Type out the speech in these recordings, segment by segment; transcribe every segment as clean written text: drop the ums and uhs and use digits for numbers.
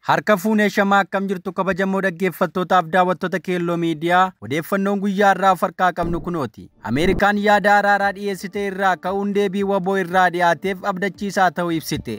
Harka fuunee shamaa akkam jirtu kabajamoo dhaggeeffattootaaf daawwattoota Keelloo Miidiyaa odeeffannoon guyyaa irraa of harkaa qabnu kunooti. Ameerikaan yaada araaraa dhiyeessite irraa ka'uun deebii waboo irraa dhiyaateef abdachiisaa ta'uu ibsite.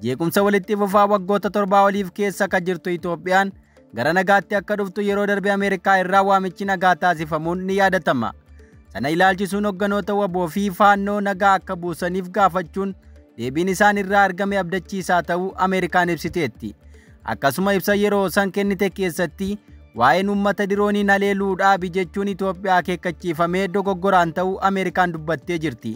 Jeequmsa walitti fufaa waggoota 7 oliif keessa akka jirtu Itoophiyaan gara nagaatti akka dhuftu yeroo darbe Ameerikaa irraa waamichi nagaa taasifamuun ni yaadatama. Sana ilaalchisuun hogganoota waboo fi faannoo nagaa akka buusaniif gaafachuun deebiin isaan irraa argame abdachiisaa ta'uu Ameerikaan ibsiteetti. Akkasuma ibsa yeroo san kennite keessatti waa'een uummata dirooniin haleeluu dhaabi jechuun Itoophiyaa akeekkachiifamee dogoggoraan ta'uu Ameerikaan dubbattee jirti.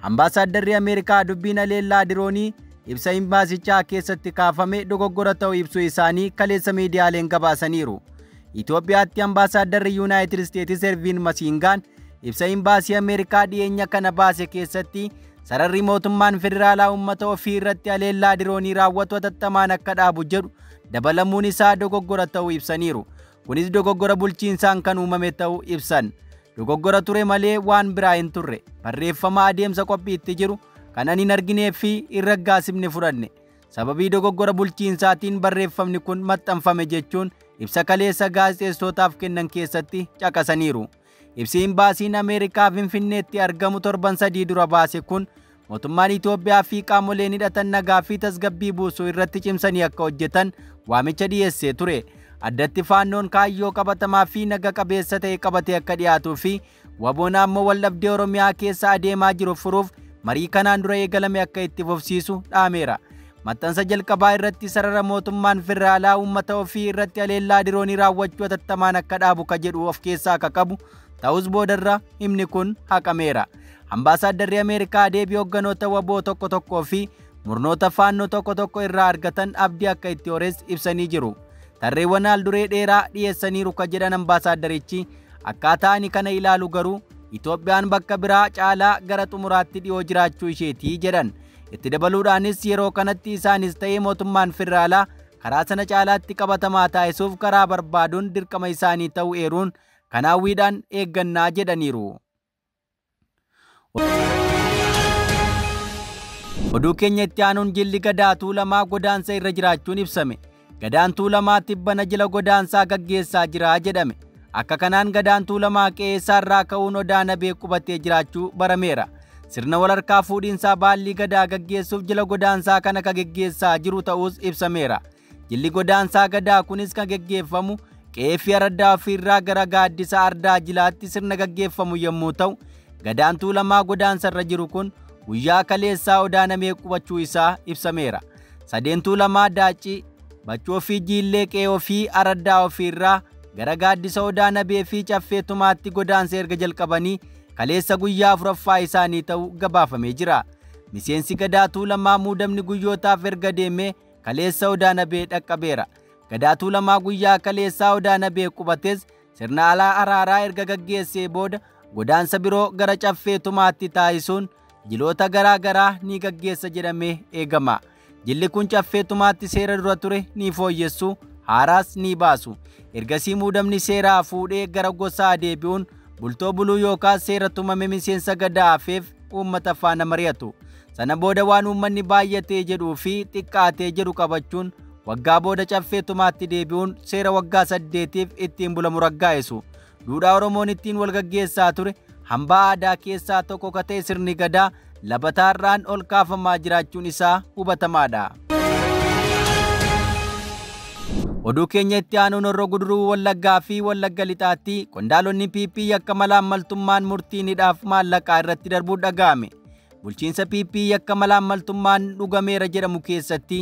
Ambaasaaddarri Ameerikaa dubbiin haleellaa diroonii ibsa imbaasichaa keessatti kaafame dogoggora ta'uu ibsuu isaanii kaleessa miidiyaaleen gabaasaniiru. Itoophiyaatti ambaasaaddarri Yuunaayitid Isteetsi Erviin Masiingaan ibsa imbaasii Ameerikaa dhiyeenya kana baase keessatti sararri mootummaan federaalaa uummata ofii irratti haleellaa diroonii raawwatu hatattamaan akka dhaabu jedhu dabalamuun isaa dogoggora ta'uu ibsaniiru. Kunis dogoggora bulchiinsaan kan uumame ta'uu ibsan. Dogoggora ture malee waan biraa hin turre. Barreeffama adeemsa qophiitti jiru kan ani hin arginee fi hin raggaasifne fudhanne. Sababii dogoggora bulchiinsaatiin barreeffamni kun maxxanfame jechuun ibsa kaleessa gaazexeessootaaf kennan keessatti caqasaniiru. Ibsi imbaasiin Ameerikaa Finfinneetti argamu torban 3 dura baase kun mootummaan Itoophiyaa fi qaamoleen hidhatan nagaa fi tasgabbii buusuu irratti cimsanii akka hojjetan waamicha dhiyeessee ture. Addatti faannoon kaayyoo qabatamaa fi naga qabeessa ta'e qabatee akka dhiyaatuu fi waboon ammoo waldhabdee Oromiyaa keessa adeemaa jiru furuuf marii kanaan dura eegalame akka itti fufsiisu dhaameera. Maxxansa jalqabaa irratti sarara mootummaan federaalaa uummata ofii irratti haleellaa diroonii raawwachuu hatattamaan akka dhaabu ka jedhu of keessaa akka qabu ta'us boodarra himni kun haqameera. Ambaasaaddarri Ameerikaa deebii hogganoota waboo tokko fi murnoota faannoo tokko irraa argatan abdii akka itti hores ibsanii jiru. Tarreewwan haalduree dheeraa dhiyeessaniiru ka jedhan ambaasaddarichi akkaataa ani kana ilaalu garuu Itoophiyaan bakka biraa caalaa gara xumuraatti dhiyoo jiraachuu isheetii jedhan. Itti dabaluudhaanis yeroo kanatti isaanis ta'ee mootummaan federaalaa karaa sana caalaatti qabatamaa taasisuuf karaa barbaaduun dirqama isaanii ta'uu eeruun kanaawwiidhaan eeggannaa jedhaniiru. Oduu keenya itti aanuun jilli Gadaa Tuulamaa godaansa irra jiraachuun ibsame. Gadaan Tuulamaa tibbana jila godaansaa gaggeessaa jira jedhame. Akka kanaan Gadaan Tuulamaa qe'ee irraa ka'uun Odaa Nabee qubatee jiraachuu barameera. Sirna walharkaa fuudhiinsaa baallii Gadaa gaggeessuuf jila godaansaa kana kan gaggeessaa jiru ta'uus ibsameera. Jilli godaansaa Gadaa kunis kan gaggeeffamu qe'ee fi araddaa ofiirraa gara gaaddisa ardaa jilaatti sirna gaggeeffamu yommuu ta'u, Gadaan Tuulamaa godaansa irra jiru kun guyyaa kaleessaa Odaa Nabee qubachuu isaa ibsameera. Sadeen Tuulamaa Daacii, Bachoo fi Jiillee qe'ee ofii araddaa ofiirraa gara gaaddisa Odaa Nabee fi Caffee Tumaatti godaansa erga jalqabanii kaleessa guyyaa 4ffaa isaanii ta'uu gabaafamee jira. Miseensi Gadaa Tuulamaa muudamni guyyootaaf erga deemee kaleessa Odaa Nabee dhaqqabeera. Gadaa Tuulamaa guyyaa kaleessaa Odaa Nabee qubates sirna araaraa erga gaggeessee booda godaansa biroo gara Caffee Tumaatti taasisuun jiloota garaa garaa ni gaggeessa jedhamee eegama. Jilli kun Caffee Tumaatti seera dura ture ni fooyyessu, haaraas ni baasu. Ergasii muudamni seeraa fuudhee gara gosaa deebi'uun bultoo buluu yookaan seera tumame miseensa Gadaa hafeef uummata faana mari'atu. Sana booda waan uummanni baay'atee jedhuu fi xiqqaatee jedhu qabachuun waggaa booda Caffee Tumaatti deebi'uun seera waggaa 8tiif ittiin bulamu raggaa'essu. Duudhaa Oromoon ittiin wal gaggeessaa ture hambaa aadaa keessaa tokko ka ta'e sirni Gadaa labataarraan ol kaafamaa jiraachuun isaa hubatamaadha. Oduu keenya itti aanuun Horroo Guduruu Wallaggaa fi Wallagga Lixaatti qondaalonni PP yakka malaammaltummaan murtiin hidhaaf maallaqaa irratti darbuu dhaga'ame. Bulchiinsa PP yakka malaammaltummaan dhugameera jedhamu keessatti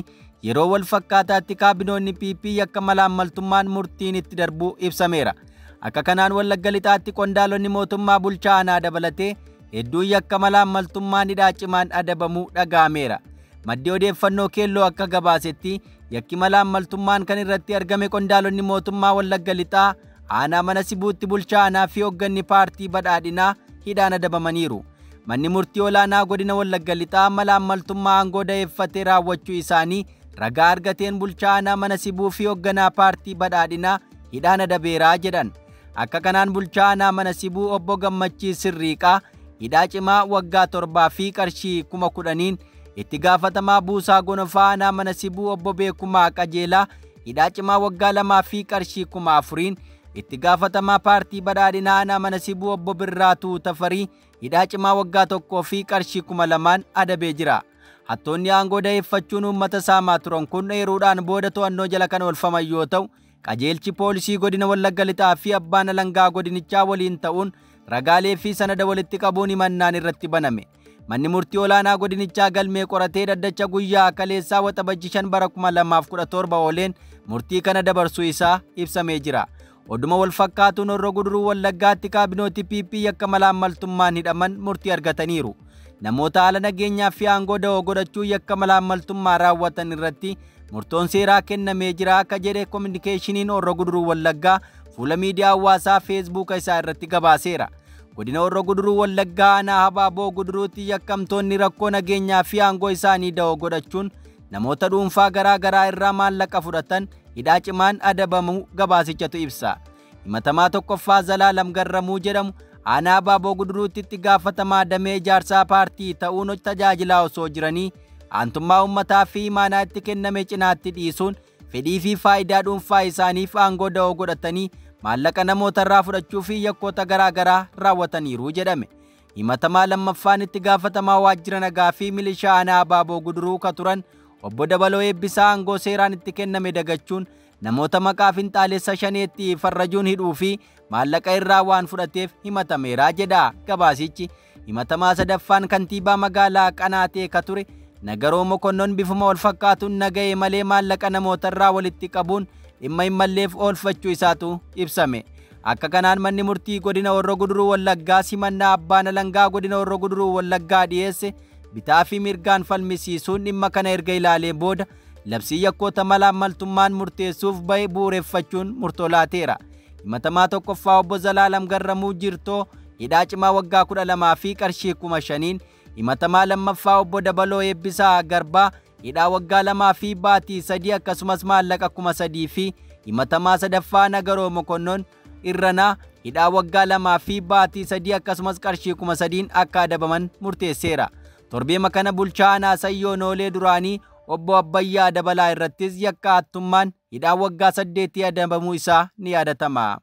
yeroo wal fakkaataatti kaabinoonni PP yakka malaammaltummaan murtiin itti darbuu ibsameera. Akka kanaan Wallagga Lixaatti qondaalonni mootummaa bulchaa aanaa dabalatee hedduun yakka malaammaltummaan hidhaa cimaan adabamuu dhaga'ameera. Maddi odeeffannoo Keelloo akka gabaasetti yakki malaammaltummaan kan irratti argame qondaalonni mootummaa Wallagga Lixaa aanaa mana Sibuutti bulchaa aanaa fi hoogganni paartii badhaadhinaa hidhaan adabamaniiru. Manni murtii olaanaa godina Wallagga Lixaa malaammaltummaa aangoo da'eeffatee raawwachuu isaanii ragaa argateen bulchaa aanaa mana Sibuu fi hoogganaa paartii badhaadhinaa hidhaan adabeeraa jedhan. Akka kanaan bulchaa aanaa mana Sibuu obbo Gammachiis Sirriiqaa hidhaa cimaa waggaa 7 fi qarshii 10,000 Itti gaafatamaa buusaa gonofaa aanaa mana sibuu obbo Beekumaa Qajeelaa hidhaa cimaa waggaa 2 fi qarshii 4,000. Itti gaafatamaa paartii badhaadhinaa aanaa mana sibuu obbo Birraatuu Tafarii hidhaa cimaa waggaa 1 fi qarshii 2,000 adabee jira. Hattoonni aangoo da'eeffachuun uummata saamaa turan kun yeroodhaan booda to'annoo jala kan oolfaman yoo ta'u, qajeelchi poolisii godina Wallagga Lixaa fi abbaan alangaa godinichaa waliin ta'uun ragaalee fi sanada walitti qabuun himannaan irratti baname. Manni murtii olaanaa godinichaa galmee qoratee dhaddacha guyyaa kaleessaa waxabajjii 5 bara 2017 ooleen murtii kana dabarsuu isaa ibsamee jira. Oduma wal fakkaatuun Horroo Guduruu Wallaggaatti kaabinooti PP yakka malaammaltummaan hidhaman murtii argataniiru. Namoota haala nageenyaa fi aangoo da'oo godhachuu yakka malaammaltummaa raawwatan irratti murtoon seeraa kennamee jira akka jedhe kominikeeshiniin Horroo Guduruu Wallaggaa fuula miidiyaa hawaasaa Facebook isaa irratti gabaaseera. Godina Horroo Guduruu Wallaggaa aanaa Habaaboo Guduruutti yakkamtoonni rakkoo nageenyaa fi aangoo isaanii da'oo godhachuun namoota dhuunfaa garaa garaa irraa maallaqa fudhatan hidhaa cimaan adabamuu gabaasichatu ibsa. Himatamaa tokkoffaa Zalaalam Garramuu jedhamu aanaa Habaaboo Guduruutti itti gaafatamaa damee ijaarsaa paartii ta'uun tajaajilaa osoo jiranii aantummaa uummataa fi imaanaa itti kenname cinaatti dhiisuun fedhii fi faayidaa dhuunfaa isaaniif aangoo da'oo godhatanii maallaqa namoota irraa fudhachuu fi yakkoota garaa garaa raawwataniiru jedhame. Himatamaa lammaffaan itti gaafatamaa waajjira nagaa fi milishaa aanaa Habaaboo Guduruu ka turan obbo Dabaloo Eebbisaa aangoo seeraan itti kenname dagachuun namoota maqaa finxaalessa shaneetti farrajuun hidhuu fi maallaqa irraa waan fudhateef himatameera jedha gabaasichi. Himatamaa sadaffaan kantiibaa magaalaa Qanaatee ka ture Nagaroo Mokonnon bifuma wal fakkaatuun naga'ee malee maallaqa namoota irraa walitti qabuun dhimma hin malleef oolfachuu isaatu ibsame. Akka kanaan manni murtii godina Horroo Guduruu Wallaggaa simannaa abbaan alangaa godina Horroo Guduruu Wallaggaa dhiyeesse bitaa fi mirgaan falmisiisuun dhimma kana erga ilaalee booda labsii yakkoota malaammaltummaan murteessuuf bahe bu'uureffachuun murtoo laateera. Himatamaa tokkoffaa obbo Zalaalam Garramuu Jirtoo hidhaa cimaa waggaa 12 fi qarshii 5,000. Himatamaa lammaffaa obbo Dabaloo Eebbisaa Garbaa hidhaa waggaa 2 fi baatii 3 akkasumas maallaqa 3,000 fi himatamaa sadaffaa Nagaroo Mokonnon Irranaa hidhaa waggaa 2 fi baatii 3 akkasumas qarshii 3,000 akka adabaman murteesseera. Torbeema kana bulchaa aanaa Sayyoo Noolee duraanii obbo Abbayyaa Dabalaa irrattis yakka hattummaan hidhaa waggaa 8 adabamuu isaa ni yaadatama.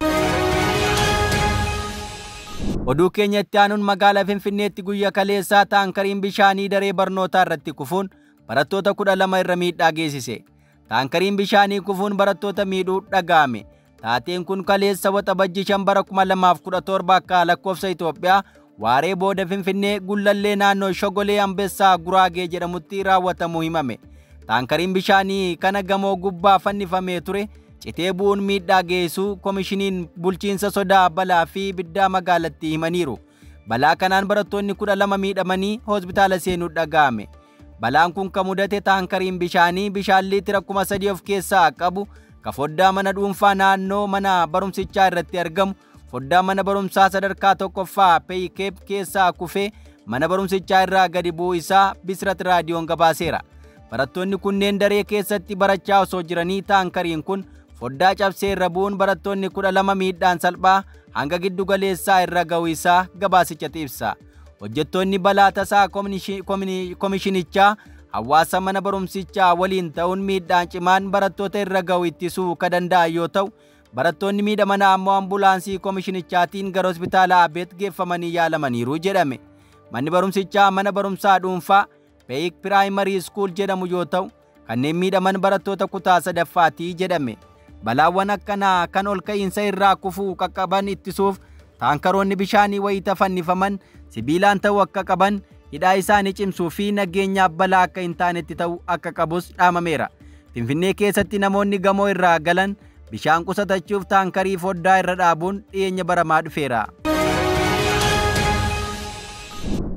Oduu keenya itti aanuun magaalaa Finfinneetti guyyaa kaleessaa taankariin bishaanii daree barnootaa irratti kufuun barattoota 12 irra miidhaa geessise. Taankariin bishaanii kufuun barattoota miidhuu dhaga'ame. Taateen kun kaleessa waxabajjii 5 bara 2017 akka lakkoofsa Itoophiyaa waaree booda Finfinnee Gullallee naannoo Shogolee Ambessaa Guraagee jedhamutti raawwatamuu himame. Taankariin bishaanii kana gamoo gubbaa fannifamee ture citee bu'uun miidhaa geessuu komishiniin bulchiinsa sodaa balaa fi ibiddaa magaalattii himaniiru. Balaa kanaan barattoonni 12 miidhamanii hospitaala seenuu dhaga'ame. Balaan kun kan mudate taankariin bishaanii bishaan liitira 3,000 of keessaa qabu ka foddaa mana dhuunfaa naannoo mana barumsichaa irratti argamu foddaa mana barumsaa sadarkaa tokkoffaa Peeyikeep keessaa kufee mana barumsichaa irraa gadi bu'uu isaa Bisrat Raadiyoon gabaaseera. Barattoonni kunneen daree keessatti barachaa osoo jiranii taankariin kun foddaa cabsee irra bu'uun barattoonni 12 miidhaan salphaa hanga giddu galeessaa irra ga'uu isaa gabaasichatti ibsa. Hojjettoonni balaa tasaa komishinichaa hawaasa mana barumsichaa waliin ta'uun miidhaan cimaan barattoota irra ga'uu ittisuu ka danda'an yoo ta'u, barattoonni miidhaman ammoo ambulaansii komishinichaatiin gara hospitaala Abeet geeffamanii yaalamaniiru jedhame. Manni barumsichaa mana barumsaa dhuunfaa Peeyik Piraayimari Skuul jedhamu yoo ta'u, kanneen miidhaman barattoota kutaa 3ffaati jedhame. Balaawwan akkanaa kan ol ka'iinsa irraa kufuu qaqqaban ittisuuf taankaroonni bishaanii wayita fannifaman sibiilaan ta'uu akka qaban hidhaa isaanii cimsuu fi nageenyaaf balaa akka hin taanetti ta'uu akka qabus dhaamameera. Finfinnee keessatti namoonni gamoo irraa galan bishaan qusatachuuf taankarii foddaa irra dhaabuun dhiyeenya baramaa dhufeera.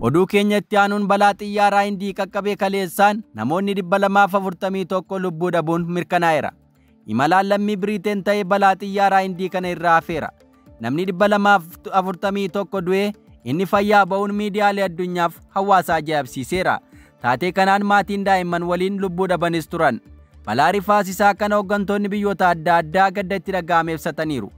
Oduu keenya itti aanuun balaa xiyyaaraa Hindii qaqqabee kaleessaan namoonni 241 lubbuu dhabuun mirkanaa'eera. Imalaan lammii Biriiteen ta'ee balaa xiyyaaraa Hindii kana irraa hafeera. Namni 241 du'ee inni fayyaa ba'uun miidiyaalee addunyaaf hawaasa ajaa'ibsiiseera. Taatee kanaan maatiin daa'imman waliin lubbuu dhabanis turan. Balaa rifaasisaa kana hooggantoonni biyyoota adda addaa gadda itti dhaga'ame ibsataniiru.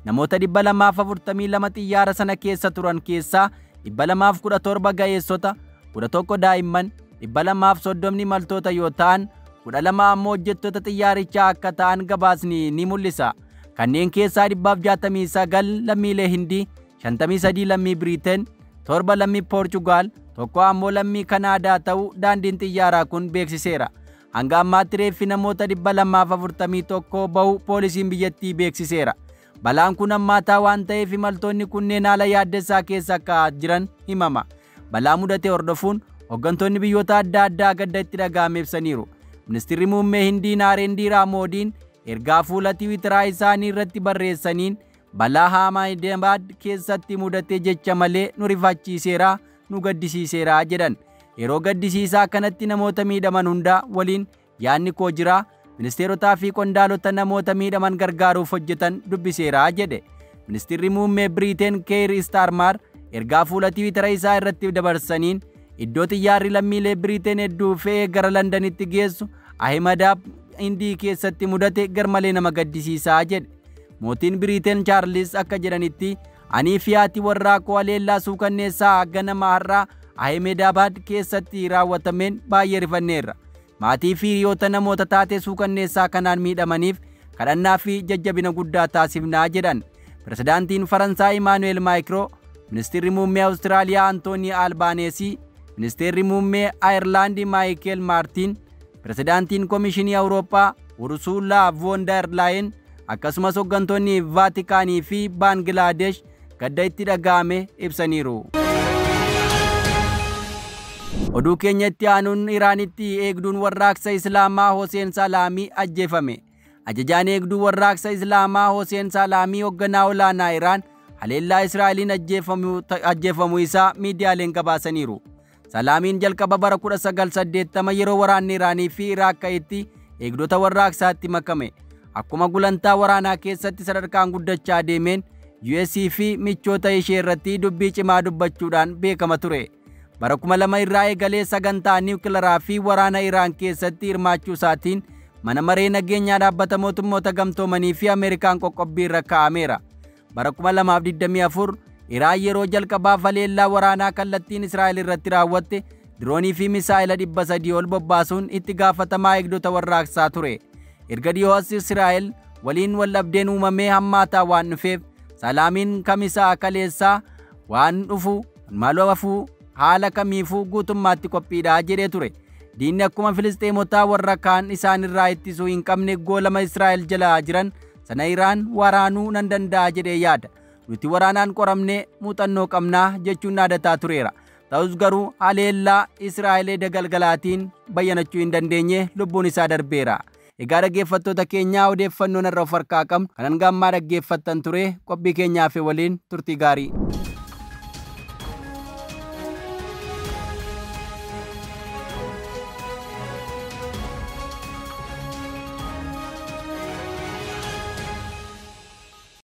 Namoota 242 xiyyaara sana keessa turan keessaa 217 ga'eessota, 11 daa'imman, 230 imaltoota yoo ta'an 12 ammoo hojjettoota xiyyaarichaa akka ta'an gabaasni ni mul'isa. Kanneen keessaa 169 lammiilee Hindii, 53 lammii Biriteen, 7 lammii Poorchugaal, 1 ammoo lammii Kanaadaa ta'uu daandiin xiyyaaraa kun beeksiseera. Hanga ammaatti reeffi namoota 241 bahu poolisiin biyyattii beeksiseera. Balaan kun hammaataa waan ta'eef imaltoonni kunneen haala yaaddessaa keessa akka jiran himama. Balaa mudate hordofuun hooggantoonni biyyoota adda addaa gadda itti dhaga'ame ibsaniiru. Ministeerri muummee Hindii Naareendiraa Moodiin ergaa fuula Tiwiitaraa isaanii irratti barreessaniin balaa Ahmedabad keessatti mudate jecha malee nu rifachiiseera, nu gaddisiiseera jedhan. Yeroo gaddisiisaa kanatti namoota miidhaman hunda waliin yaadni koo jira. Ministeerotaa fi qondaalota namoota miidhaman gargaaruuf hojjetan dubbiseera jedhe. Ministeerri muummee Biriteen Keir Starmer ergaa fuula Tiwiitara isaa irratti dabarsaniin iddoo xiyyaarri lammiilee Biriteen hedduu fe'ee gara Londanitti geessu Ahmedabad Hindii keessatti mudate garmalee nama gaddisiisaa jedhe. Mootiin Biriteen Chaarlis akka jedhanitti anii fi haati warraa koo haleellaa suukanneessaa ganama har'aa Ahmedabad keessatti raawwatameen baay'ee rifanneerra. Maatii fi hiriyoota namoota taatee suukanneessaa kanaan miidhamaniif kadhannaa fi jajjabina guddaa taasifnaa jedhan. Pirezidaantiin Faransaay Emmanuel Macron, Ministeerri muummee Awustiraaliyaa Antoonii Albaneesii, Ministeerri muummee Ayirlaand Michael Martin, Pirezidaantiin Komishinii Awurooppaa Ursula von der Leyen akkasumas hooggantoonni Vaatikaanii fi Baangilaadesh gadda itti dhaga'ame ibsaniiru. Oduu keenyatti aanuun Iraanitti eegduun warraaqsa Islaamaa Hoseen Salaamii ajjeefame. Ajajaan eegduu warraaqsa Islaamaa Hoseen Salaamii hoogganaa olaanaa Iraan haleellaa Israa'eliin ajjeefamuu isaa miidiyaaleen gabaasaniiru. Salaamiin jalqaba bara 1980 yeroo waraanni Iraanii fi Iraaq ka'etti eegdota warraaqsaatti makame. Akkuma gulantaa waraanaa keessatti sadarkaan guddachaa deemeen US fi michoota ishee irratti dubbii cimaa dubbachuudhaan beekama ture. Bara 2000 irraa eegalee sagantaa niwukilaraa fi waraana Iraan keessatti hirmaachuu isaatiin mana maree nageenyaa dhaabbata mootummoota gamtoomanii fi Ameerikaan qoqqobbii irra kaa'ameera. Bara 2024 Iraan yeroo jalqabaaf haleellaa waraanaa kallattiin Israa'el irratti raawwatte diroonii fi misaa'ila 300 ol bobbaasuun itti gaafatamaa eegdota warraaqsaa ture. Erga dhiyoos Israa'el waliin waldhabdeen uumamee hammaataa waan dhufeef Salaamiin kamisaa kaleessaa waan dhufu maaloo hafuu haala kamiifuu guutummaatti qophiidhaa jedhee ture. Diinni akkuma Filisxeemotaa warra kaan isaan irraa ittisuu hin qabne goolama Israa'el jalaa jiran sana Iraan waraanuu nan danda'a jedhee yaada. Nuti waraanaan qoramnee muuxannoo qabnaa jechuun dhaadataa tureera. Ta'us garuu haleellaa Israa'el dagalgalaatiin bayyanachuu hin dandeenye lubbuun isaa darbeera. Egaa dhaggeeffattoota keenyaa odeeffannoon irra of harkaa qabnu kanan gammaa dhaggeeffattan ture qophii keenyaaf waliin turtii gaarii.